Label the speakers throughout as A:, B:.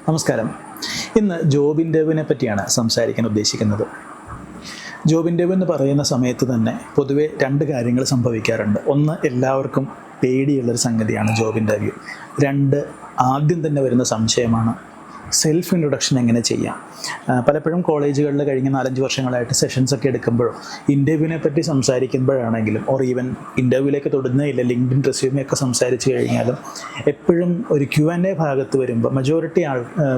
A: നമസ്കാരം. ഇന്ന് ജോബ് ഇൻ്റർവ്യൂവിനെ പറ്റിയാണ് സംസാരിക്കാൻ ഉദ്ദേശിക്കുന്നത്. ജോബ് ഇൻ്റർവ്യൂ എന്ന് പറയുന്ന സമയത്ത് തന്നെ പൊതുവെ രണ്ട് കാര്യങ്ങൾ സംഭവിക്കാറുണ്ട്. ഒന്ന്, എല്ലാവർക്കും പേടിയുള്ളൊരു സംഗതിയാണ് ജോബ് ഇൻ്റർവ്യൂ. രണ്ട്, ആദ്യം തന്നെ വരുന്ന സംശയമാണ് സെൽഫ് ഇൻട്രൊഡക്ഷൻ എങ്ങനെ ചെയ്യാം. പലപ്പോഴും കോളേജുകളിൽ കഴിഞ്ഞ 4-5 വർഷങ്ങളായിട്ട് സെഷൻസൊക്കെ എടുക്കുമ്പോഴും ഇൻ്റർവ്യൂവിനെ പറ്റി സംസാരിക്കുമ്പോഴാണെങ്കിലും ഓർ ഈവൻ ഇൻ്റർവ്യൂവിലേക്ക് തൊടുന്നതില്ല ലിങ്ക്ഡിൻ റെസ്യൂമൊക്കെ സംസാരിച്ച് കഴിഞ്ഞാലും എപ്പോഴും ഒരു Q&A ഭാഗത്ത് വരുമ്പോൾ മജോറിറ്റി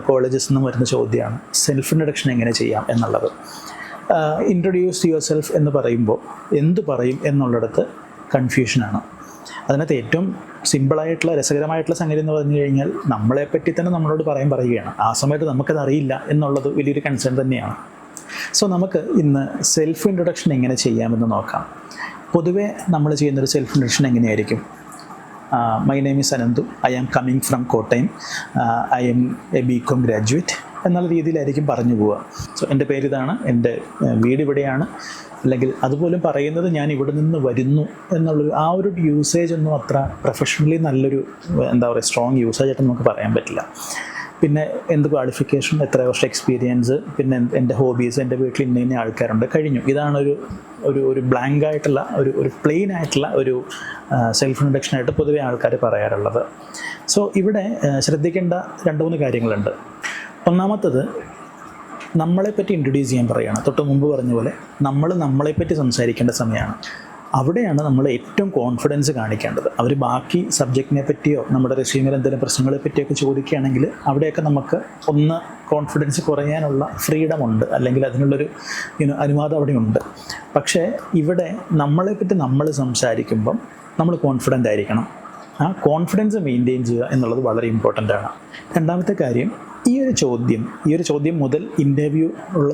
A: കോളേജസിൽ നിന്നും വരുന്ന ചോദ്യമാണ് സെൽഫ് ഇൻട്രൊഡക്ഷൻ എങ്ങനെ ചെയ്യാം എന്നുള്ളത്. ഇൻട്രൊഡ്യൂസ് യുവർ സെൽഫ് എന്ന് പറയുമ്പോൾ എന്ത് പറയും എന്നുള്ളിടത്ത് കൺഫ്യൂഷനാണ്. അതിനകത്ത് ഏറ്റവും സിമ്പിളായിട്ടുള്ള രസകരമായിട്ടുള്ള സംഗതി എന്ന് പറഞ്ഞു കഴിഞ്ഞാൽ നമ്മളെപ്പറ്റി തന്നെ നമ്മളോട് പറയുകയാണ്. ആ സമയത്ത് നമുക്കത് അറിയില്ല എന്നുള്ളത് വലിയൊരു കൺസേൺ തന്നെയാണ്. സോ നമുക്ക് ഇന്ന് സെൽഫ് ഇൻട്രൊഡക്ഷൻ എങ്ങനെ ചെയ്യാമെന്ന് നോക്കാം. പൊതുവേ നമ്മൾ ചെയ്യുന്നൊരു സെൽഫ് ഇൻട്രൊഡക്ഷൻ എങ്ങനെയായിരിക്കും? My name is Ananthu, I am coming from Kottayam, I am a BCom graduate എന്നുള്ള രീതിയിലായിരിക്കും പറഞ്ഞു പോവുക. സോ എൻ്റെ പേര് ഇതാണ്, എൻ്റെ വീട് ഇവിടെയാണ്, അല്ലെങ്കിൽ അതുപോലും പറയുന്നത് ഞാൻ ഇവിടെ നിന്ന് വരുന്നു എന്നുള്ളൊരു ആ ഒരു യൂസേജ് ഒന്നും അത്ര പ്രൊഫഷണലി നല്ലൊരു സ്ട്രോങ് യൂസേജ് ആയിട്ട് നമുക്ക് പറയാൻ പറ്റില്ല. പിന്നെ എന്ത് ക്വാളിഫിക്കേഷൻ, എത്ര വർഷം എക്സ്പീരിയൻസ്, പിന്നെ എൻ്റെ ഹോബീസ്, എൻ്റെ വീട്ടിൽ ഇന്ന ആൾക്കാരുണ്ട്, കഴിഞ്ഞു. ഇതാണ് ഒരു ബ്ലാങ്ക് ആയിട്ടുള്ള ഒരു പ്ലെയിൻ ആയിട്ടുള്ള ഒരു സെൽഫ് ഇൻട്രൊഡക്ഷനായിട്ട് പൊതുവെ ആൾക്കാർ പറയാറുള്ളത്. സോ ഇവിടെ ശ്രദ്ധിക്കേണ്ട 2-3 കാര്യങ്ങളുണ്ട്. ഒന്നാമത്തത്, നമ്മളെപ്പറ്റി ഇൻട്രൊഡ്യൂസ് ചെയ്യാൻ പറയുകയാണ്. തൊട്ട് മുമ്പ് പറഞ്ഞ പോലെ നമ്മളെപ്പറ്റി സംസാരിക്കേണ്ട സമയമാണ്. അവിടെയാണ് നമ്മൾ ഏറ്റവും കോൺഫിഡൻസ് കാണിക്കേണ്ടത്. അവർ ബാക്കി സബ്ജക്റ്റിനെ പറ്റിയോ നമ്മുടെ റെസ്യൂമിൽ എന്തെങ്കിലും പ്രശ്നങ്ങളെ പറ്റിയൊക്കെ ചോദിക്കുകയാണെങ്കിൽ അവിടെയൊക്കെ നമുക്ക് ഒന്ന് കോൺഫിഡൻസ് കുറയാനുള്ള ഫ്രീഡം ഉണ്ട്, അല്ലെങ്കിൽ അതിനുള്ളൊരു അനുവാദം അവിടെ ഉണ്ട്. പക്ഷേ ഇവിടെ നമ്മളെപ്പറ്റി നമ്മൾ സംസാരിക്കുമ്പം നമ്മൾ കോൺഫിഡൻ്റ് ആയിരിക്കണം. ആ കോൺഫിഡൻസ് മെയിൻറ്റെയിൻ ചെയ്യുക എന്നുള്ളത് വളരെ ഇമ്പോർട്ടൻ്റ് ആണ്. രണ്ടാമത്തെ കാര്യം, ഈ ഒരു ചോദ്യം മുതൽ ഇൻ്റർവ്യൂ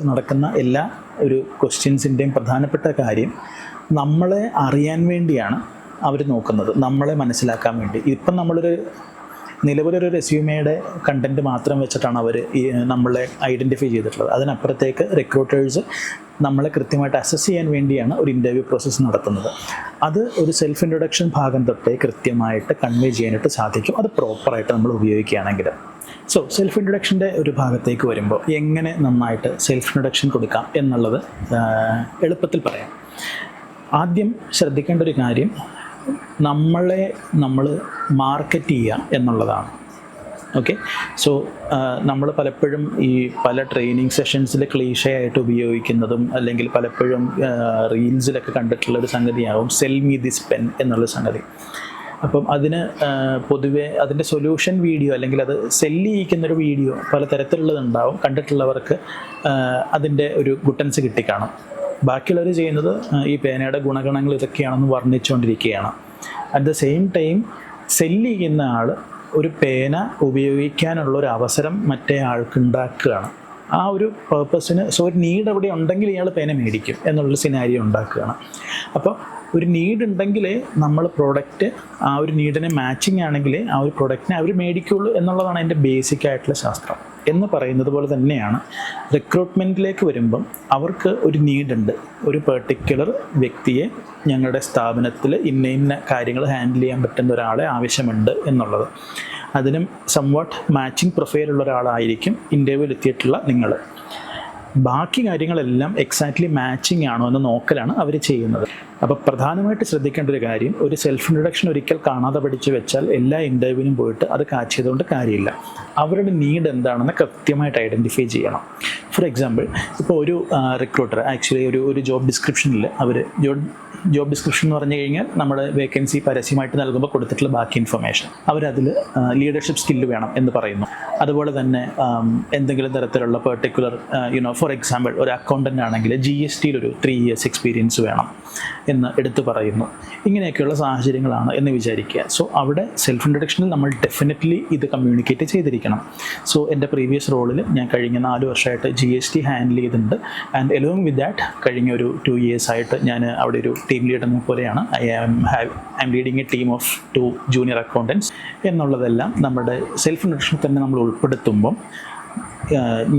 A: നടക്കുന്ന എല്ലാ ഒരു ക്വസ്റ്റ്യൻസിൻ്റെയും പ്രധാനപ്പെട്ട കാര്യം നമ്മളെ അറിയാൻ വേണ്ടിയാണ് അവർ നോക്കുന്നത്, നമ്മളെ മനസ്സിലാക്കാൻ വേണ്ടി. ഇപ്പം നിലവിലൊരു റെസ്യൂമയുടെ കണ്ടൻറ്റ് മാത്രം വെച്ചിട്ടാണ് അവർ നമ്മളെ ഐഡൻറ്റിഫൈ ചെയ്തിട്ടുള്ളത്. അതിനപ്പുറത്തേക്ക് റിക്രൂട്ടേഴ്സ് നമ്മളെ കൃത്യമായിട്ട് അസസ് ചെയ്യാൻ വേണ്ടിയാണ് ഒരു ഇൻ്റർവ്യൂ പ്രോസസ്സ് നടത്തുന്നത്. അത് ഒരു സെൽഫ് ഇൻട്രൊഡക്ഷൻ ഭാഗം തൊട്ടേ കൃത്യമായിട്ട് കൺവേ ചെയ്യാനായിട്ട് സാധിക്കും, അത് പ്രോപ്പറായിട്ട് നമ്മൾ ഉപയോഗിക്കുകയാണെങ്കിൽ. സോ സെൽഫ് ഇൻട്രൊഡക്ഷൻ്റെ ഒരു ഭാഗത്തേക്ക് വരുമ്പോൾ എങ്ങനെ നന്നായിട്ട് സെൽഫ് ഇൻട്രൊഡക്ഷൻ കൊടുക്കാം എന്നുള്ളത് എളുപ്പത്തിൽ പറയാം. ആദ്യം ശ്രദ്ധിക്കേണ്ട ഒരു കാര്യം, നമ്മൾ മാർക്കറ്റ് ചെയ്യുക എന്നുള്ളതാണ്. ഓക്കെ, സോ നമ്മൾ പലപ്പോഴും ഈ പല ട്രെയിനിങ് സെഷൻസിൽ ക്ലീഷയായിട്ട് ഉപയോഗിക്കുന്നതും അല്ലെങ്കിൽ പലപ്പോഴും റീൽസിലൊക്കെ കണ്ടിട്ടുള്ളൊരു സംഗതിയാവും സെൽ മീ ദിസ് പെൻ എന്നുള്ള സംഗതി. അപ്പം അതിന് പൊതുവെ അതിൻ്റെ സൊല്യൂഷൻ വീഡിയോ അല്ലെങ്കിൽ അത് സെല്ല് ചെയ്യിക്കുന്നൊരു വീഡിയോ പലതരത്തിലുള്ളതുണ്ടാവും. കണ്ടിട്ടുള്ളവർക്ക് അതിൻ്റെ ഒരു ഗുട്ടൻസ് കിട്ടിക്കാണും. ബാക്കിയുള്ളവർ ചെയ്യുന്നത് ഈ പേനയുടെ ഗുണഗണങ്ങൾ ഇതൊക്കെയാണെന്ന് വർണ്ണിച്ചുകൊണ്ടിരിക്കുകയാണ്. At the same time sell ചെയ്യുന്ന ആൾ ഒരു പേന ഉപയോഗിക്കാനുള്ള ഒരു അവസരം മറ്റേ ആൾക്ക് ഉണ്ടാക്കുകയാണ്. ആ ഒരു പേർപ്പസിന് ഒരു നീഡ് അവിടെ ഉണ്ടെങ്കിൽ ഇയാൾ പേന മേടിക്കും എന്നുള്ളൊരു സിനാരിയോ ഉണ്ടാക്കുകയാണ്. അപ്പോൾ ഒരു നീഡ് ഉണ്ടെങ്കിൽ നമ്മൾ പ്രോഡക്റ്റ് ആ ഒരു നീഡിനെ മാച്ചിങ് ആണെങ്കിൽ ആ ഒരു പ്രോഡക്റ്റിനെ അവർ മേടിക്കുള്ളൂ എന്നുള്ളതാണ് അതിൻ്റെ ബേസിക് ആയിട്ടുള്ള ശാസ്ത്രം. എന്ന് പറയുന്നത് പോലെ തന്നെയാണ് റിക്രൂട്ട്മെൻറ്റിലേക്ക് വരുമ്പം അവർക്ക് ഒരു നീഡുണ്ട്, ഒരു പെർട്ടിക്കുലർ വ്യക്തിയെ ഞങ്ങളുടെ സ്ഥാപനത്തിൽ ഇന്ന കാര്യങ്ങൾ ഹാൻഡിൽ ചെയ്യാൻ പറ്റുന്ന ഒരാളെ ആവശ്യമുണ്ട് എന്നുള്ളത്. അതിനും സംവാട്ട് മാച്ചിങ് പ്രൊഫൈലുള്ള ഒരാളായിരിക്കും ഇൻ്റർവ്യൂവിൽ എത്തിയിട്ടുള്ള നിങ്ങൾ. ബാക്കി കാര്യങ്ങളെല്ലാം എക്സാക്ട്ലി മാച്ചിങ് ആണോ എന്ന് നോക്കലാണ് അവർ ചെയ്യുന്നത്. അപ്പോൾ പ്രധാനമായിട്ട് ശ്രദ്ധിക്കേണ്ട ഒരു കാര്യം, ഒരു സെൽഫ് ഇൻട്രൊഡക്ഷൻ ഒരിക്കൽ കാണാതെ പഠിച്ചു വെച്ചാൽ എല്ലാ ഇൻ്റർവ്യൂവിനും പോയിട്ട് അത് കാച്ച് ചെയ്തുകൊണ്ട് കാര്യമില്ല. അവരുടെ നീഡ് എന്താണെന്ന് കൃത്യമായിട്ട് ഐഡൻറ്റിഫൈ ചെയ്യണം. ഫോർ എക്സാമ്പിൾ, ഇപ്പോൾ ഒരു റിക്രൂട്ടർ ആക്ച്വലി ഒരു ജോബ് ഡിസ്ക്രിപ്ഷനിൽ ജോബ് ഡിസ്ക്രിപ്ഷൻ എന്ന് പറഞ്ഞു കഴിഞ്ഞാൽ നമ്മുടെ വേക്കൻസി പരസ്യമായിട്ട് നൽകുമ്പോൾ കൊടുത്തിട്ടുള്ള ബാക്കി ഇൻഫർമേഷൻ അവരതിൽ ലീഡർഷിപ്പ് സ്കില്ല് വേണം എന്ന് പറയുന്നു. അതുപോലെ തന്നെ എന്തെങ്കിലും തരത്തിലുള്ള പെർട്ടിക്കുലർ ഫോർ എക്സാമ്പിൾ ഒരു അക്കൗണ്ടൻ്റ് ആണെങ്കിൽ GSTയിൽ ഒരു 3 years എക്സ്പീരിയൻസ് വേണം എന്ന് എടുത്തു പറയുന്നു. ഇങ്ങനെയൊക്കെയുള്ള സാഹചര്യങ്ങളാണ് എന്ന് വിചാരിക്കുക. സോ അവിടെ സെൽഫ് ഇൻട്രൊഡക്ഷനിൽ നമ്മൾ ഡെഫിനറ്റ്ലി ഇത് കമ്മ്യൂണിക്കേറ്റ് ചെയ്തിരിക്കണം. സോ എൻ്റെ പ്രീവിയസ് റോളിൽ ഞാൻ കഴിഞ്ഞ 4 വർഷമായിട്ട് GST ഹാൻഡിൽ ചെയ്തിട്ടുണ്ട്. ആൻഡ് എലോങ് വിത്ത് ദാറ്റ് കഴിഞ്ഞ ഒരു 2 years ആയിട്ട് ഞാൻ അവിടെ ഒരു ടീം ലീഡർ പോലെയാണ്. I am leading a team of 2 junior accountants എന്നുള്ളതെല്ലാം നമ്മുടെ സെൽഫ് ഇൻട്രൊഡക്ഷനിൽ തന്നെ നമ്മൾ ഉൾപ്പെടുത്തുമ്പം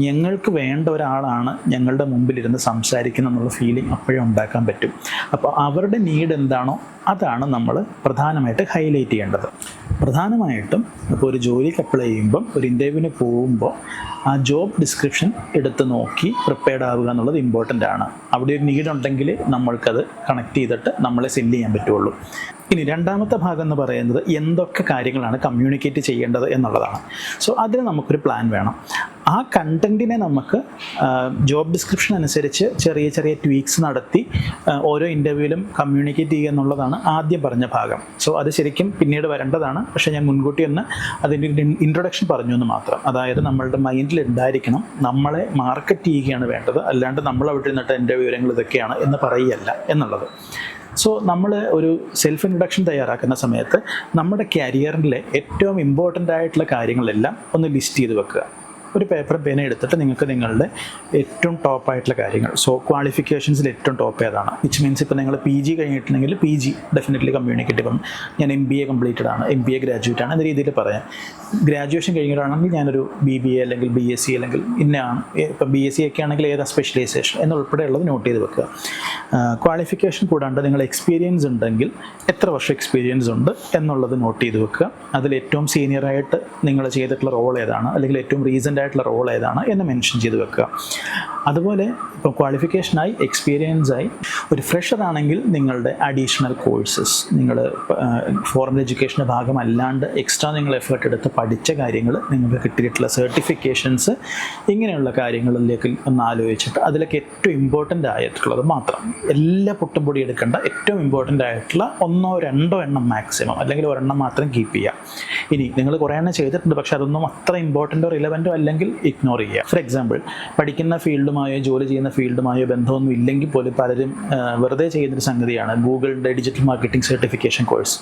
A: ഞങ്ങൾക്ക് വേണ്ട ഒരാളാണ് ഞങ്ങളുടെ മുമ്പിലിരുന്ന് സംസാരിക്കുന്ന എന്നുള്ള ഫീലിംഗ് അപ്പോഴും ഉണ്ടാക്കാൻ പറ്റും. അപ്പോൾ അവരുടെ നീഡ് എന്താണോ അതാണ് നമ്മൾ പ്രധാനമായിട്ട് ഹൈലൈറ്റ് ചെയ്യേണ്ടത്. പ്രധാനമായിട്ടും ഇപ്പോൾ ഒരു ജോലിക്ക് അപ്ലൈ ചെയ്യുമ്പം, ഒരു ഇൻ്റർവ്യൂവിന് പോകുമ്പോൾ ആ ജോബ് ഡിസ്ക്രിപ്ഷൻ എടുത്ത് നോക്കി പ്രിപ്പയർഡ് ആവുക എന്നുള്ളത് ഇമ്പോർട്ടൻ്റ് ആണ്. അവിടെ ഒരു നീഡ് ഉണ്ടെങ്കിൽ നമ്മൾക്കത് കണക്ട് ചെയ്തിട്ട് നമ്മളെ സെല്ല് ചെയ്യാൻ പറ്റുള്ളൂ. ഇനി രണ്ടാമത്തെ ഭാഗം എന്ന് പറയുന്നത് എന്തൊക്കെ കാര്യങ്ങളാണ് കമ്മ്യൂണിക്കേറ്റ് ചെയ്യേണ്ടത് എന്നുള്ളതാണ്. സോ അതിന് നമുക്കൊരു പ്ലാൻ വേണം. ആ കണ്ടൻറ്റിനെ നമുക്ക് ജോബ് ഡിസ്ക്രിപ്ഷൻ അനുസരിച്ച് ചെറിയ ചെറിയ ട്വീക്സ് നടത്തി ഓരോ ഇൻ്റർവ്യൂവിലും കമ്മ്യൂണിക്കേറ്റ് ചെയ്യുക എന്നുള്ളതാണ് ആദ്യം പറഞ്ഞ ഭാഗം. സോ അത് ശരിക്കും പിന്നീട് വരേണ്ടതാണ്. പക്ഷേ ഞാൻ മുൻകൂട്ടി ഒന്ന് അതിൻ്റെ ഒരു ഇൻട്രൊഡക്ഷൻ പറഞ്ഞു എന്ന് മാത്രം. അതായത് നമ്മളുടെ മൈൻഡിൽ ഉണ്ടായിരിക്കണം നമ്മളെ മാർക്കറ്റ് ചെയ്യുകയാണ് വേണ്ടത്, അല്ലാണ്ട് നമ്മൾ അവിടെ ഇരുന്നിട്ട് എൻ്റെ വിവരങ്ങൾ ഇതൊക്കെയാണ് എന്ന് പറയുകയല്ല എന്നുള്ളത്. സോ നമ്മൾ ഒരു സെൽഫ് ഇൻട്രൊഡക്ഷൻ തയ്യാറാക്കുന്ന സമയത്ത് നമ്മുടെ കരിയറിലെ ഏറ്റവും ഇമ്പോർട്ടൻ്റ് ആയിട്ടുള്ള കാര്യങ്ങളെല്ലാം ഒന്ന് ലിസ്റ്റ് ചെയ്ത് വെക്കുക. ഒരു പേപ്പറും പേന എടുത്തിട്ട് നിങ്ങൾക്ക് നിങ്ങളുടെ ഏറ്റവും ടോപ്പായിട്ടുള്ള കാര്യങ്ങൾ, സോ ക്വാളിഫിക്കേഷൻസിൽ ഏറ്റവും ടോപ്പ് ഏതാണ്, വിച്ച് മീൻസ് ഇപ്പോൾ നിങ്ങൾ PG കഴിഞ്ഞിട്ടുണ്ടെങ്കിൽ PG ഡെഫിനറ്റ്ലി കമ്മ്യൂണിക്കേറ്റ്. ഇപ്പം ഞാൻ MBA കംപ്ലീറ്റഡ് ആണ്, MBA ഗ്രാജുവേറ്റ് ആണ് എന്ന രീതിയിൽ പറയാം. ഗ്രാജുവേഷൻ കഴിഞ്ഞിട്ടാണെങ്കിൽ ഞാനൊരു BBA അല്ലെങ്കിൽ BSc അല്ലെങ്കിൽ ഇന്നയാണ്. ഇപ്പം BSc ഒക്കെ ആണെങ്കിൽ ഏതാ സ്പെഷ്യലൈസേഷൻ എന്നുൾപ്പെടെയുള്ളത് നോട്ട് ചെയ്ത് വെക്കുക. ക്വാളിഫിക്കേഷൻ കൂടാണ്ട് നിങ്ങൾ എക്സ്പീരിയൻസ് ഉണ്ടെങ്കിൽ എത്ര വർഷം എക്സ്പീരിയൻസ് ഉണ്ട് എന്നുള്ളത് നോട്ട് ചെയ്ത് വെക്കുക. അതിൽ ഏറ്റവും സീനിയറായിട്ട് നിങ്ങൾ ചെയ്തിട്ടുള്ള റോൾ ഏതാണ്, അല്ലെങ്കിൽ ഏറ്റവും റീസെൻ്റ് ആയിട്ടുള്ള റോൾ ഏതാണ് എന്ന് മെൻഷൻ ചെയ്ത് വെക്കുക. അതുപോലെ ഇപ്പോൾ ക്വാളിഫിക്കേഷനായി, എക്സ്പീരിയൻസായി, ഒരു ഫ്രഷർ ആണെങ്കിൽ നിങ്ങളുടെ അഡീഷണൽ കോഴ്സസ്, നിങ്ങൾ ഫോർമൽ എഡ്യൂക്കേഷൻ്റെ ഭാഗമല്ലാണ്ട് എക്സ്ട്രാ നിങ്ങൾ എഫേർട്ട് എടുത്ത് പഠിച്ച കാര്യങ്ങൾ, നിങ്ങൾക്ക് കിട്ടിയിട്ടുള്ള സർട്ടിഫിക്കേഷൻസ്, ഇങ്ങനെയുള്ള കാര്യങ്ങളിലേക്ക് ഒന്ന് ആലോചിച്ചിട്ട് അതിലേക്ക് ഏറ്റവും ഇമ്പോർട്ടൻ്റ് ആയിട്ടുള്ളത് മാത്രം, എല്ലാ പൊട്ടും പൊടി എടുക്കേണ്ട, ഏറ്റവും ഇമ്പോർട്ടൻ്റ് ആയിട്ടുള്ള 1-2 എണ്ണം മാക്സിമം, അല്ലെങ്കിൽ ഒരെണ്ണം മാത്രം കീപ്പ് ചെയ്യുക. ഇനി നിങ്ങൾ കുറേ എണ്ണം ചെയ്തിട്ടുണ്ട് പക്ഷെ അതൊന്നും അത്ര ഇമ്പോർട്ടൻ്റോ റിലവൻറ്റോ അല്ലെങ്കിൽ ഇഗ്നോർ ചെയ്യുക. ഫോർ എക്സാമ്പിൾ, പഠിക്കുന്ന ഫീൽഡുമായോ ജോലി ചെയ്യുന്ന ഫീൽഡുമായോ ബന്ധമൊന്നും ഇല്ലെങ്കിൽ പോലും പലരും വെറുതെ ചെയ്യുന്നൊരു സംഗതിയാണ് ഗൂഗിളിൻ്റെ digital marketing certification course.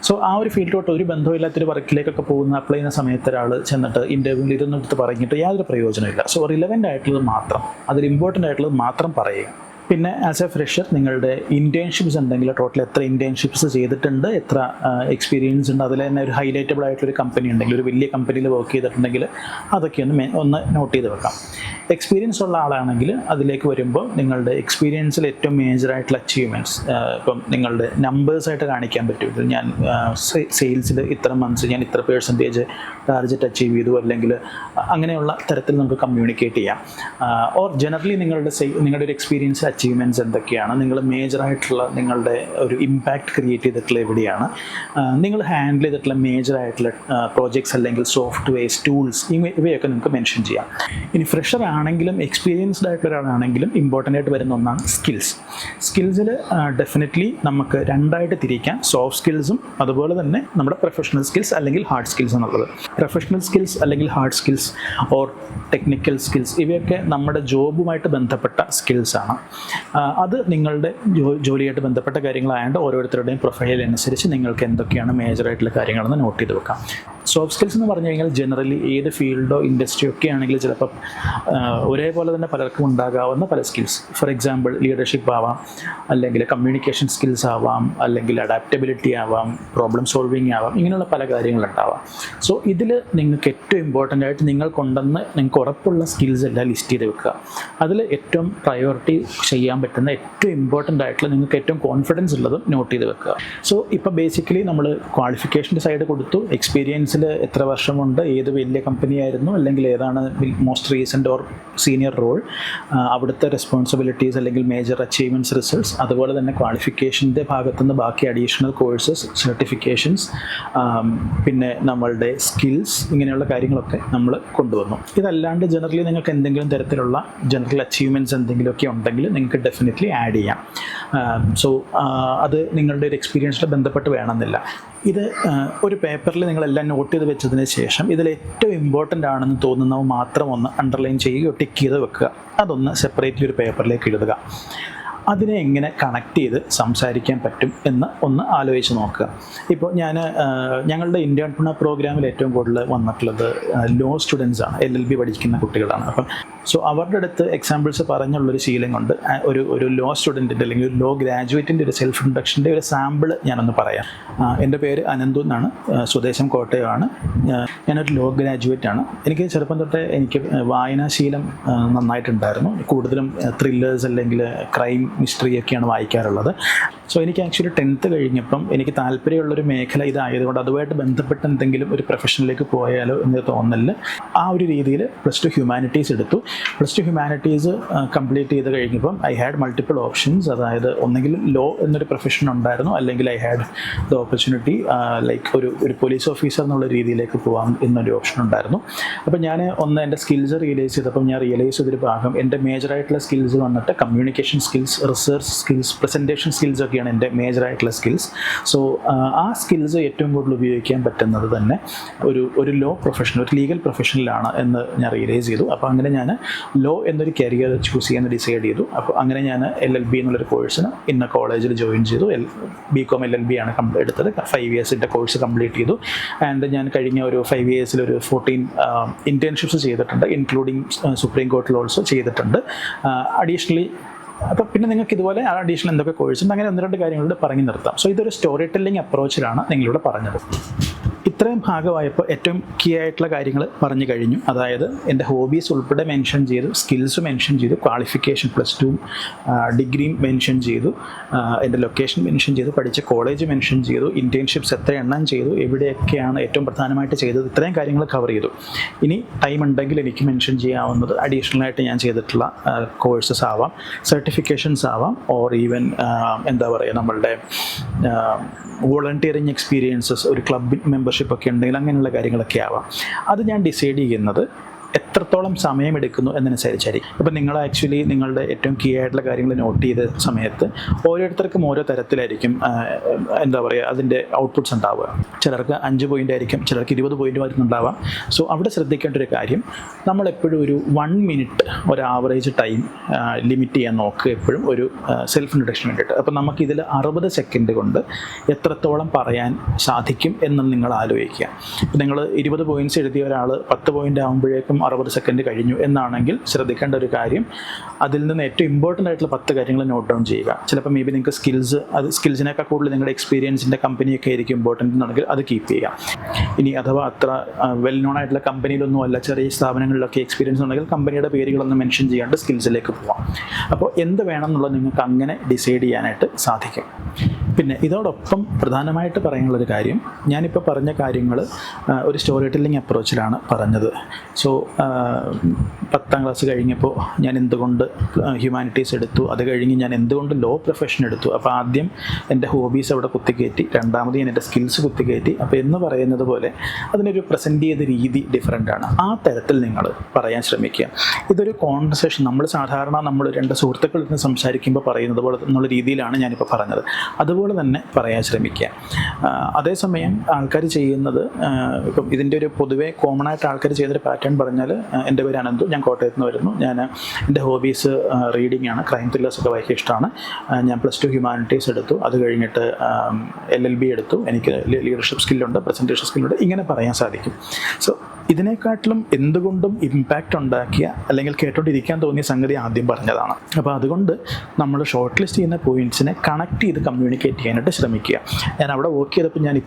A: So ആ ഒരു ഫീൽഡിലോട്ട് ഒരു ബന്ധമില്ലാത്തൊരു വർക്കിലേക്കൊക്കെ അപ്ലൈ ചെയ്യുന്ന സമയത്ത് ഒരാൾ ചെന്നിട്ട് ഇൻ്റർവ്യൂവിൽ ഇതൊന്നും എടുത്ത് പറഞ്ഞിട്ട് യാതൊരു പ്രയോജനമില്ല. സോ റിലവൻ്റ് ആയിട്ടുള്ളത് മാത്രം, അതിൽ ഇമ്പോർട്ടൻ്റ് ആയിട്ടുള്ളത് മാത്രം പറയുക. പിന്നെ ആസ് എ ഫ്രഷർ നിങ്ങളുടെ ഇൻറ്റേൺഷിപ്സ് ഉണ്ടെങ്കിൽ ടോട്ടൽ എത്ര ഇൻറ്റേൺഷിപ്സ് ചെയ്തിട്ടുണ്ട്, എത്ര എക്സ്പീരിയൻസ് ഉണ്ട്, അതിൽ തന്നെ ഒരു ഹൈലൈറ്റബിൾ ആയിട്ടൊരു കമ്പനി ഉണ്ടെങ്കിൽ, ഒരു വലിയ കമ്പനിയിൽ വർക്ക് ചെയ്തിട്ടുണ്ടെങ്കിൽ അതൊക്കെ ഒന്ന് നോട്ട് ചെയ്ത് വെക്കാം. എക്സ്പീരിയൻസ് ഉള്ള ആളാണെങ്കിൽ അതിലേക്ക് വരുമ്പോൾ നിങ്ങളുടെ എക്സ്പീരിയൻസിൽ ഏറ്റവും മേജറായിട്ടുള്ള അച്ചീവ്മെൻറ്റ്സ്, ഇപ്പം നിങ്ങളുടെ നമ്പേഴ്സായിട്ട് കാണിക്കാൻ പറ്റും. ഞാൻ സെയിൽസിൽ ഇത്ര മന്ത്സ് ഞാൻ ഇത്ര % ടാർഗറ്റ് അച്ചീവ് ചെയ്തു, അല്ലെങ്കിൽ അങ്ങനെയുള്ള തരത്തിൽ നമുക്ക് കമ്മ്യൂണിക്കേറ്റ് ചെയ്യാം. ഓർ ജനറലി നിങ്ങളുടെ ഒരു എക്സ്പീരിയൻസ് അച്ചീവ്മെൻറ്റ്സ് എന്തൊക്കെയാണ്, നിങ്ങൾ മേജറായിട്ടുള്ള നിങ്ങളുടെ ഒരു ഇമ്പാക്റ്റ് ക്രിയേറ്റ് ചെയ്തിട്ടുള്ള എവിടെയാണ്, നിങ്ങൾ ഹാൻഡിൽ ചെയ്തിട്ടുള്ള മേജറായിട്ടുള്ള പ്രോജക്ട്സ് അല്ലെങ്കിൽ സോഫ്റ്റ്വെയർസ്, ടൂൾസ്, ഇവയൊക്കെ നിങ്ങൾക്ക് മെൻഷൻ ചെയ്യാം. ഇനി ഫ്രഷർ ആണെങ്കിലും എക്സ്പീരിയൻസ്ഡ് ആയിട്ടുള്ള ഒരാളാണെങ്കിലും ഇമ്പോർട്ടൻ്റ് ആയിട്ട് വരുന്ന ഒന്നാണ് സ്കിൽസ്. സ്കിൽസിൽ ഡെഫിനറ്റ്ലി നമുക്ക് രണ്ടായിട്ട് തിരിക്കാം, സോഫ്റ്റ് സ്കിൽസും അതുപോലെ തന്നെ നമ്മുടെ പ്രൊഫഷണൽ സ്കിൽസ് അല്ലെങ്കിൽ ഹാർഡ് സ്കിൽസ് എന്നുള്ളത്. പ്രൊഫഷണൽ സ്കിൽസ് അല്ലെങ്കിൽ hard skills or technical skills ഇവയൊക്കെ നമ്മുടെ ജോബുമായിട്ട് ബന്ധപ്പെട്ട സ്കിൽസാണ്. അത് നിങ്ങളുടെ ജോലിയായിട്ട് ബന്ധപ്പെട്ട കാര്യങ്ങളായതുകൊണ്ട് ഓരോരുത്തരുടെയും പ്രൊഫൈൽ അനുസരിച്ച് നിങ്ങൾക്ക് എന്തൊക്കെയാണ് മേജറായിട്ടുള്ള കാര്യങ്ങളെന്ന് നോട്ട് ചെയ്ത് വെക്കാം. സോഫ്റ്റ് സ്കിൽസ് എന്ന് പറഞ്ഞു കഴിഞ്ഞാൽ ജനറലി ഏത് ഫീൽഡോ ഇൻഡസ്ട്രിയോ ഒക്കെ ആണെങ്കിൽ ചിലപ്പോൾ ഒരേപോലെ തന്നെ പലർക്കും ഉണ്ടാകാവുന്ന പല സ്കിൽസ്. ഫോർ എക്സാമ്പിൾ ലീഡർഷിപ്പ് ആവാം, അല്ലെങ്കിൽ കമ്മ്യൂണിക്കേഷൻ സ്കിൽസ് ആവാം, അല്ലെങ്കിൽ അഡാപ്റ്റബിലിറ്റി ആവാം, പ്രോബ്ലം സോൾവിങ് ആവാം, ഇങ്ങനെയുള്ള പല കാര്യങ്ങളുണ്ടാവാം. സോ ഇതിൽ നിങ്ങൾക്ക് ഏറ്റവും ഇമ്പോർട്ടൻ്റ് ആയിട്ട് നിങ്ങൾക്ക് ഉറപ്പുള്ള സ്കിൽസ് എല്ലാം ലിസ്റ്റ് ചെയ്ത് വെക്കുക. അതിൽ ഏറ്റവും പ്രയോറിറ്റി ചെയ്യാൻ പറ്റുന്ന ഏറ്റവും ഇമ്പോർട്ടൻ്റ് ആയിട്ടുള്ള നിങ്ങൾക്ക് ഏറ്റവും കോൺഫിഡൻസ് ഉള്ളതും നോട്ട് ചെയ്ത് വെക്കുക. സോ ഇപ്പോൾ ബേസിക്കലി നമ്മൾ ക്വാളിഫിക്കേഷൻ്റെ സൈഡ് കൊടുത്തു, എക്സ്പീരിയൻസിൽ എത്ര വർഷമുണ്ട്, ഏത് വലിയ കമ്പനി ആയിരുന്നു, അല്ലെങ്കിൽ ഏതാണ് most recent or senior role, അവിടുത്തെ റെസ്പോൺസിബിലിറ്റീസ് അല്ലെങ്കിൽ മേജർ അച്ചീവ്മെൻറ്റ്സ്, റിസൾട്ട്സ്, അതുപോലെ തന്നെ ക്വാളിഫിക്കേഷൻ്റെ ഭാഗത്തുനിന്ന് ബാക്കി അഡീഷണൽ കോഴ്സസ്, സർട്ടിഫിക്കേഷൻസ്, പിന്നെ നമ്മളുടെ സ്കിൽസ്, ഇങ്ങനെയുള്ള കാര്യങ്ങളൊക്കെ നമ്മൾ കൊണ്ടുവന്നു. ഇതല്ലാണ്ട് ജനറലി നിങ്ങൾക്ക് എന്തെങ്കിലും തരത്തിലുള്ള ജനറൽ അച്ചീവ്മെൻറ്റ്സ് എന്തെങ്കിലുമൊക്കെ ഉണ്ടെങ്കിൽ നിങ്ങൾക്ക് ഡെഫിനറ്റ്ലി ആഡ് ചെയ്യാം. സോ അത് നിങ്ങളുടെ ഒരു എക്സ്പീരിയൻസിൽ ബന്ധപ്പെട്ട് വേണമെന്നില്ല. ഇത് ഒരു പേപ്പറിൽ നിങ്ങളെല്ലാം നോട്ട് ചെയ്ത് വെച്ചതിന് ശേഷം ഇതിൽ ഏറ്റവും ഇമ്പോർട്ടൻ്റ് ആണെന്ന് തോന്നുന്നവ മാത്രം ഒന്ന് അണ്ടർലൈൻ ചെയ്യുകയോ ടിക്ക് ചെയ്ത് വെക്കുക. അതൊന്ന് സെപ്പറേറ്റ്ലി ഒരു പേപ്പറിലേക്ക് എഴുതുക. അതിനെ എങ്ങനെ കണക്ട് ചെയ്ത് സംസാരിക്കാൻ പറ്റും എന്ന് ഒന്ന് ആലോചിച്ച് നോക്കുക. ഇപ്പോൾ ഞങ്ങളുടെ ഇന്റേൺപ്രണർ പ്രോഗ്രാമിൽ ഏറ്റവും കൂടുതൽ വന്നിട്ടുള്ളത് ലോ സ്റ്റുഡൻസ് ആണ്, LLB പഠിക്കുന്ന കുട്ടികളാണ്. അപ്പം സോ അവരുടെ അടുത്ത് എക്സാമ്പിൾസ് പറഞ്ഞുള്ളൊരു ശീലം കൊണ്ട് ഒരു ലോ സ്റ്റുഡൻറ്റിൻ്റെ അല്ലെങ്കിൽ ഒരു ലോ ഗ്രാജുവേറ്റിൻ്റെ ഒരു സെൽഫ് ഇൻട്രൊഡക്ഷൻ്റെ ഒരു സാമ്പിൾ ഞാനൊന്ന് പറയാം. എൻ്റെ പേര് അനന്തു എന്നാണ്, സ്വദേശം കോട്ടയമാണ്. ഞാനൊരു ലോ ഗ്രാജുവേറ്റ് ആണ്. എനിക്ക് ചെറുപ്പം തൊട്ടേ എനിക്ക് വായനാശീലം നന്നായിട്ടുണ്ടായിരുന്നു. കൂടുതലും ത്രില്ലേഴ്സ് അല്ലെങ്കിൽ ക്രൈം മിസ്റ്ററി ഒക്കെയാണ് വായിക്കാറുള്ളത്. സോ എനിക്ക് ആക്ച്വലി 10th കഴിഞ്ഞപ്പം എനിക്ക് താല്പര്യമുള്ളൊരു മേഖല ഇതായതുകൊണ്ട് അതുമായിട്ട് ബന്ധപ്പെട്ട എന്തെങ്കിലും ഒരു പ്രൊഫഷനിലേക്ക് പോയാലോ എന്ന് തോന്നല്. ആ ഒരു രീതിയിൽ +2 ഹ്യൂമാനിറ്റീസ് എടുത്തു. +2 ഹ്യൂമാനിറ്റീസ് കംപ്ലീറ്റ് ചെയ്ത് കഴിഞ്ഞപ്പം ഐ ഹാഡ് മൾട്ടിപ്പിൾ ഓപ്ഷൻസ്. അതായത് ഒന്നെങ്കിൽ ലോ എന്നൊരു പ്രൊഫഷൻ ഉണ്ടായിരുന്നു, അല്ലെങ്കിൽ I had the opportunity like ഒരു പോലീസ് ഓഫീസർ എന്നുള്ള രീതിയിലേക്ക് പോകാം എന്നൊരു ഓപ്ഷൻ ഉണ്ടായിരുന്നു. അപ്പോൾ ഞാൻ എൻ്റെ സ്കിൽസ് റിയലൈസ് ചെയ്തപ്പം ഞാൻ റിയലൈസ് ചെയ്തൊരു ഭാഗം എൻ്റെ മേജറായിട്ടുള്ള സ്കിൽസ് വന്നിട്ട് communication skills, research skills, presentation skills ഒക്കെയാണ് എൻ്റെ മേജറായിട്ടുള്ള സ്കിൽസ്. സോ ആ സ്കിൽസ് ഏറ്റവും കൂടുതൽ ഉപയോഗിക്കാൻ പറ്റുന്നത് തന്നെ ഒരു ലോ പ്രൊഫഷൻ, ഒരു ലീഗൽ പ്രൊഫഷനിലാണ് എന്ന് ഞാൻ റിയലൈസ് ചെയ്തു. അപ്പോൾ അങ്ങനെ ഞാൻ ലോ എന്നൊരു കരിയർ ചൂസ് ചെയ്യാൻ ഡിസൈഡ് ചെയ്തു. അപ്പോൾ അങ്ങനെ ഞാൻ LLB എന്നുള്ളൊരു കോഴ്സിന് ഇന്ന കോളേജിൽ ജോയിൻ ചെയ്തു. BCom LLB ആണ് എടുത്തത്. 5 ഇയേഴ്സിൻ്റെ കോഴ്സ് കംപ്ലീറ്റ് ചെയ്തു. ആൻഡ് ഞാൻ കഴിഞ്ഞ ഒരു 5 ഇയേഴ്സിൽ ഒരു 14 ഇൻറ്റേൺഷിപ്സ് ചെയ്തിട്ടുണ്ട്, ഇൻക്ലൂഡിങ് സുപ്രീം കോർട്ടിൽ ഓൾസോ ചെയ്തിട്ടുണ്ട്. അഡീഷണലി അപ്പോൾ പിന്നെ നിങ്ങൾക്ക് ഇതുപോലെ അഡീഷണൽ എന്തൊക്കെ കോഴ്സ് ഉണ്ട്, അങ്ങനെ 1-2 കാര്യങ്ങളുടെ പറഞ്ഞു നിർത്താം. സോ ഇതൊരു സ്റ്റോറി ടെല്ലിംഗ് അപ്രോച്ചിലാണ് നിങ്ങളിവിടെ പറഞ്ഞത്. ഇത്രയും ഭാഗമായപ്പോൾ ഏറ്റവും കീ ആയിട്ടുള്ള കാര്യങ്ങൾ പറഞ്ഞു കഴിഞ്ഞു. അതായത് എൻ്റെ ഹോബീസ് ഉൾപ്പെടെ മെൻഷൻ ചെയ്തു, സ്കിൽസ് മെൻഷൻ ചെയ്തു, ക്വാളിഫിക്കേഷൻ +2 ഡിഗ്രിയും മെൻഷൻ ചെയ്തു, എൻ്റെ ലൊക്കേഷൻ മെൻഷൻ ചെയ്തു, പഠിച്ച കോളേജ് മെൻഷൻ ചെയ്തു, ഇൻറ്റേൺഷിപ്സ് എത്ര എണ്ണം ചെയ്തു, എവിടെയൊക്കെയാണ് ഏറ്റവും പ്രധാനമായിട്ട് ചെയ്തത്, ഇത്രയും കാര്യങ്ങൾ കവർ ചെയ്തു. ഇനി ടൈം ഉണ്ടെങ്കിൽ എനിക്ക് മെൻഷൻ ചെയ്യാവുന്നത് അഡീഷണലായിട്ട് ഞാൻ ചെയ്തിട്ടുള്ള കോഴ്സസ് ആവാം, സർട്ടിഫിക്കേഷൻസ് ആവാം, ഓർ ഈവൻ എന്താ പറയുക നമ്മളുടെ വോളണ്ടിയറിങ് എക്സ്പീരിയൻസസ്, ഒരു ക്ലബ് മെമ്പർഷിപ്പ് ഒക്കെ ഉണ്ടെങ്കിൽ അങ്ങനെയുള്ള കാര്യങ്ങളൊക്കെ ആവാം. അത് ഞാൻ ഡിസൈഡ് ചെയ്യുന്നത് എത്രത്തോളം സമയമെടുക്കുന്നു എന്നനുസരിച്ചായിരിക്കും. ഇപ്പം നിങ്ങൾ ആക്ച്വലി നിങ്ങളുടെ ഏറ്റവും കീ ആയിട്ടുള്ള കാര്യങ്ങൾ നോട്ട് ചെയ്ത സമയത്ത് ഓരോരുത്തർക്കും ഓരോ തരത്തിലായിരിക്കും എന്താ പറയുക അതിൻ്റെ ഔട്ട്പുട്ട്സ് ഉണ്ടാവുക. ചിലർക്ക് 5 പോയിൻ്റ് ആയിരിക്കും, ചിലർക്ക് 20 പോയിൻ്റ് വരുന്നുണ്ടാവാം. സോ അവിടെ ശ്രദ്ധിക്കേണ്ട ഒരു കാര്യം, നമ്മളെപ്പോഴും ഒരു 1 മിനിറ്റ് ഒരു ആവറേജ് ടൈം ലിമിറ്റ് ചെയ്യാൻ നോക്കുക എപ്പോഴും ഒരു സെൽഫ് ഇൻട്രൊഡക്ഷൻ വേണ്ടിയിട്ട്. അപ്പം നമുക്കിതിൽ 60 സെക്കൻഡ് കൊണ്ട് എത്രത്തോളം പറയാൻ സാധിക്കും എന്ന് നിങ്ങൾ ആലോചിക്കുക. നിങ്ങൾ 20 പോയിൻറ്റ്സ് എഴുതിയ ഒരാൾ 10 പോയിൻ്റ് ആകുമ്പോഴേക്കും 60 സെക്കൻഡ് കഴിഞ്ഞു എന്നാണെങ്കിൽ ശ്രദ്ധിക്കേണ്ട ഒരു കാര്യം, അതിൽ നിന്ന് ഏറ്റവും ഇമ്പോർട്ടൻ്റ് ആയിട്ടുള്ള 10 കാര്യങ്ങൾ നോട്ട് ഡൗൺ ചെയ്യുക. ചിലപ്പോൾ മേ ബി നിങ്ങൾക്ക് സ്കിൽസിനേക്കാൾ കൂടുതൽ നിങ്ങളുടെ എക്സ്പീരിയൻസിൻ്റെ കമ്പനിയൊക്കെ ആയിരിക്കും ഇമ്പോർട്ടൻ്റ് എന്നുണ്ടെങ്കിൽ അത് കീപ്പ് ചെയ്യുക. ഇനി അഥവാ അത്ര വെൽ നോൺ ആയിട്ടുള്ള കമ്പനിയിലൊന്നും അല്ല, ചെറിയ സ്ഥാപനങ്ങളിലൊക്കെ എക്സ്പീരിയൻസ് ഉണ്ടെങ്കിൽ കമ്പനിയുടെ പേരുകളൊന്നും മെൻഷൻ ചെയ്യാണ്ട് സ്കിൽസിലേക്ക് പോവാം. അപ്പോൾ എന്ത് വേണം എന്നുള്ളത് നിങ്ങൾക്ക് അങ്ങനെ ഡിസൈഡ് ചെയ്യാനായിട്ട് സാധിക്കും. പിന്നെ ഇതോടൊപ്പം പ്രധാനമായിട്ട് പറയാനുള്ളൊരു കാര്യം, ഞാനിപ്പോൾ പറഞ്ഞ കാര്യങ്ങൾ ഒരു സ്റ്റോറി ടെല്ലിംഗ് അപ്രോച്ചിലാണ് പറഞ്ഞത്. സോ 10ാം ക്ലാസ് കഴിഞ്ഞപ്പോൾ ഞാൻ എന്തുകൊണ്ട് ഹ്യൂമാനിറ്റീസ് എടുത്തു, അത് കഴിഞ്ഞ് ഞാൻ എന്തുകൊണ്ട് ലോ പ്രൊഫഷൻ എടുത്തു. അപ്പോൾ ആദ്യം എൻ്റെ ഹോബീസ് അവിടെ കുത്തിക്കയറ്റി, രണ്ടാമത് ഞാൻ എൻ്റെ സ്കിൽസ് കുത്തിക്കയറ്റി. അപ്പോൾ എന്ന് പറയുന്നത് പോലെ അതിനൊരു പ്രസൻറ്റ് ചെയ്ത രീതി ഡിഫറൻ്റ് ആണ്. ആ തരത്തിൽ നിങ്ങൾ പറയാൻ ശ്രമിക്കുക. ഇതൊരു കോൺവെർസേഷൻ, നമ്മൾ സാധാരണ നമ്മൾ 2 സുഹൃത്തുക്കളിൽ നിന്ന് സംസാരിക്കുമ്പോൾ പറയുന്നത് പോലെ എന്നുള്ള രീതിയിലാണ് ഞാനിപ്പോൾ പറഞ്ഞത്. അതുപോലെ തന്നെ പറയാൻ ശ്രമിക്കുക. അതേസമയം ആൾക്കാർ ചെയ്യുന്നത്, ഇപ്പം ഇതിൻ്റെ ഒരു പൊതുവേ കോമൺ ആയിട്ട് ആൾക്കാർ ചെയ്തൊരു പാറ്റേൺ പറഞ്ഞാൽ, എൻ്റെ പേര് അനന്തു, ഞാൻ കോട്ടയത്ത് നിന്ന് വരുന്നു, ഞാൻ എൻ്റെ ഹോബീസ് റീഡിംഗ് ആണ്, ക്രൈം ത്രില്ലേഴ്സൊക്കെ വായിക്കാൻ ഇഷ്ടമാണ്, ഞാൻ +2 ഹ്യൂമാനിറ്റീസ് എടുത്തു, അത് കഴിഞ്ഞിട്ട് LLB എടുത്തു, എനിക്ക് ലീഡർഷിപ്പ് സ്കില്ലുണ്ട്, പ്രസൻറ്റേഷൻ സ്കില്ലുണ്ട്, ഇങ്ങനെ പറയാൻ സാധിക്കും. സോ ഇതിനെക്കാട്ടിലും എന്തുകൊണ്ടും ഇമ്പാക്റ്റ് ഉണ്ടാക്കിയ അല്ലെങ്കിൽ കേട്ടോണ്ടിരിക്കാൻ തോന്നിയ സംഗതി ആദ്യം പറഞ്ഞതാണ്. അപ്പോൾ അതുകൊണ്ട് നമ്മൾ ഷോർട്ട് ലിസ്റ്റ് ചെയ്യുന്ന പോയിൻറ്റ്സിനെ കണക്ട് ചെയ്ത് കമ്മ്യൂണിക്കേറ്റ് ചെയ്യാനായിട്ട് ശ്രമിക്കുക. ഞാൻ അവിടെ വർക്ക് ചെയ്തപ്പോൾ ഞാൻ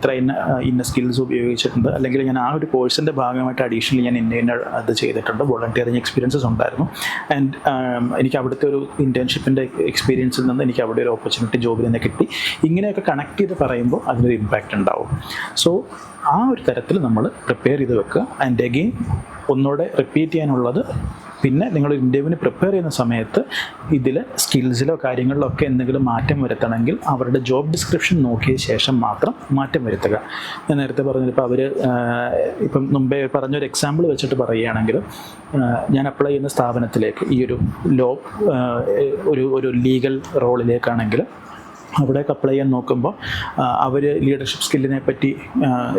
A: ഇന്ന സ്കിൽസ് ഉപയോഗിച്ചിട്ടുണ്ട്, അല്ലെങ്കിൽ ഞാൻ ആ ഒരു കോഴ്സിൻ്റെ ഭാഗമായിട്ട് അഡീഷണലി ഞാൻ ഇന്ന അത് ചെയ്തിട്ടുണ്ട്, വോളണ്ടിയറിങ് എക്സ്പീരിയൻസസ് ഉണ്ടായിരുന്നു. ആൻഡ് എനിക്ക് അവിടുത്തെ ഒരു ഇൻറ്റേൺഷിപ്പിൻ്റെ എക്സ്പീരിയൻസിൽ നിന്ന് എനിക്ക് അവിടെ ഒരു ഓപ്പർച്യൂണിറ്റി ജോബിൽ നിന്ന് കിട്ടി. ഇങ്ങനെയൊക്കെ കണക്ട് ചെയ്ത് പറയുമ്പോൾ അതിനൊരു ഇമ്പാക്റ്റ് ഉണ്ടാവും. സോ ആ ഒരു തരത്തിൽ നമ്മൾ പ്രിപ്പയർ ചെയ്ത് വെക്കുക. ആൻഡ് അഗെയിൻ ഒന്നുകൂടെ റിപ്പീറ്റ് ചെയ്യാനുള്ളത്, പിന്നെ നിങ്ങൾ ഇൻ്റർവ്യൂവിന് പ്രിപ്പയർ ചെയ്യുന്ന സമയത്ത് ഇതിൽ സ്കിൽസിലോ കാര്യങ്ങളിലോ ഒക്കെ എന്തെങ്കിലും മാറ്റം വരുത്തണമെങ്കിൽ അവരുടെ ജോബ് ഡിസ്ക്രിപ്ഷൻ നോക്കിയ ശേഷം മാത്രം മാറ്റം വരുത്തുക. ഞാൻ നേരത്തെ പറഞ്ഞത്, ഇപ്പോൾ അവർ ഇപ്പം മുമ്പേ പറഞ്ഞൊരു എക്സാമ്പിൾ വെച്ചിട്ട് പറയുകയാണെങ്കിൽ, ഞാൻ അപ്ലൈ ചെയ്യുന്ന സ്ഥാപനത്തിലേക്ക് ഈ ഒരു ലോ ഒരു ലീഗൽ റോളിലേക്കാണെങ്കിൽ അവിടേക്ക് അപ്ലൈ ചെയ്യാൻ നോക്കുമ്പോൾ അവർ ലീഡർഷിപ്പ് സ്കില്ലിനെ പറ്റി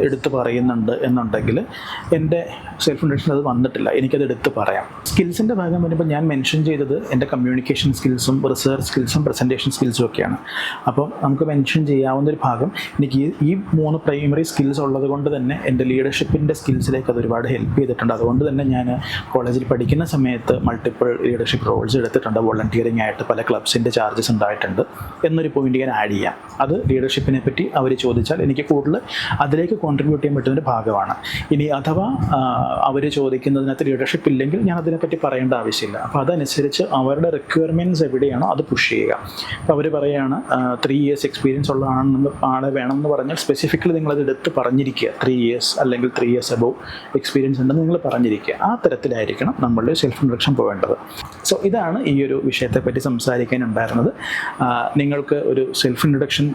A: എടുത്ത് പറയുന്നുണ്ട് എന്നുണ്ടെങ്കിൽ എൻ്റെ സെൽഫ് ഇൻട്രൊഡക്ഷൻ അത് വന്നിട്ടില്ല, എനിക്കത് എടുത്ത് പറയാം. സ്കിൽസിൻ്റെ ഭാഗം വരുമ്പോൾ ഞാൻ മെൻഷൻ ചെയ്തത് എൻ്റെ കമ്മ്യൂണിക്കേഷൻ സ്കിൽസും റിസർച്ച് സ്കിൽസും പ്രസൻറ്റേഷൻ സ്കിൽസും ഒക്കെയാണ്. അപ്പോൾ നമുക്ക് മെൻഷൻ ചെയ്യാവുന്നൊരു ഭാഗം എനിക്ക് ഈ 3 പ്രൈമറി സ്കിൽസ് ഉള്ളത് കൊണ്ട് തന്നെ എൻ്റെ ലീഡർഷിപ്പിൻ്റെ സ്കിൽസിലേക്ക് അത് ഒരുപാട് ഹെൽപ്പ് ചെയ്തിട്ടുണ്ട്. അതുകൊണ്ട് തന്നെ ഞാൻ കോളേജിൽ പഠിക്കുന്ന സമയത്ത് മൾട്ടിപ്പിൾ ലീഡർഷിപ്പ് റോൾസ് എടുത്തിട്ടുണ്ട്. വോളണ്ടിയറിംഗ് ആയിട്ട് പല ക്ലബ്സിൻ്റെ ചാർജസ് ഉണ്ടായിട്ടുണ്ട് എന്നൊരു പോയിന്റ് ഞാൻ ആഡ് ചെയ്യാം. അത് ലീഡർഷിപ്പിനെ പറ്റി അവർ ചോദിച്ചാൽ എനിക്ക് കൂടുതൽ അതിലേക്ക് കോൺട്രിബ്യൂട്ട് ചെയ്യാൻ പറ്റുന്നൊരു ഭാഗമാണ്. ഇനി അഥവാ അവർ ചോദിക്കുന്നതിനകത്ത് ലീഡർഷിപ്പ് ഇല്ലെങ്കിൽ ഞാൻ അതിനെപ്പറ്റി പറയേണ്ട ആവശ്യമില്ല. അപ്പോൾ അതനുസരിച്ച് അവരുടെ റിക്വയർമെൻറ്റ്സ് എവിടെയാണോ അത് പുഷ് ചെയ്യുക. അപ്പോൾ അവർ പറയുകയാണ് 3 years എക്സ്പീരിയൻസ് ഉള്ള ആളെ വേണമെന്ന് പറഞ്ഞാൽ സ്പെസിഫിക്കലി നിങ്ങളത് എടുത്ത് പറഞ്ഞിരിക്കുക. 3 years അല്ലെങ്കിൽ 3 years അബവ് എക്സ്പീരിയൻസ് ഉണ്ടെന്ന് നിങ്ങൾ പറഞ്ഞിരിക്കുക. ആ തരത്തിലായിരിക്കണം നമ്മളുടെ സെൽഫ് ഇൻട്രൊഡക്ഷൻ പോകേണ്ടത്. സോ ഇതാണ് ഈ ഒരു വിഷയത്തെപ്പറ്റി സംസാരിക്കാനുണ്ടായിരുന്നത്. നിങ്ങൾക്ക് ഒരു സെൽഫ് ഇൻട്രൊഡക്ഷൻ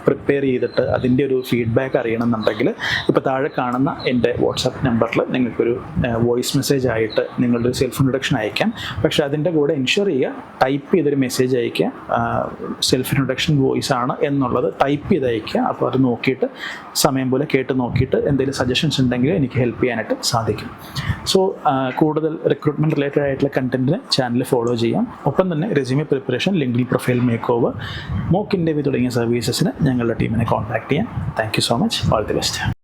A: പ്രിപ്പയർ ചെയ്തിട്ട് അതിൻ്റെ ഒരു ഫീഡ്ബാക്ക് അറിയണമെന്നുണ്ടെങ്കിൽ ഇപ്പോൾ താഴെ കാണുന്ന എൻ്റെ വാട്സാപ്പ് നമ്പറിൽ നിങ്ങൾക്കൊരു വോയിസ് മെസ്സേജ് ആയിട്ട് നിങ്ങളുടെ സെൽഫ് ഇൻട്രൊഡക്ഷൻ അയക്കാം. പക്ഷേ അതിൻ്റെ കൂടെ എൻഷുർ ചെയ്യുക ടൈപ്പ് ചെയ്തൊരു മെസ്സേജ് അയക്കുക, സെൽഫ് ഇൻട്രൊഡക്ഷൻ വോയിസ് ആണ് എന്നുള്ളത് ടൈപ്പ് ചെയ്ത് അയക്കുക. അപ്പോൾ അത് നോക്കിയിട്ട് സമയം പോലെ കേട്ട് നോക്കിയിട്ട് എന്തെങ്കിലും സജഷൻസ് ഉണ്ടെങ്കിൽ എനിക്ക് ഹെൽപ്പ് ചെയ്യാനായിട്ട് സാധിക്കും. സോ കൂടുതൽ റിക്രൂട്ട്മെൻറ്റ് റിലേറ്റഡ് ആയിട്ടുള്ള കണ്ടൻറ്റിന് ചാനൽ ഫോളോ ചെയ്യാം. ഒപ്പം തന്നെ resume preparation, LinkedIn profile make over, mock interview തുടങ്ങിയ സർവീസസിന് ഞങ്ങളുടെ ടീമിനെ കോൺടാക്ട് ചെയ്യാം. Thank you so much. All the best.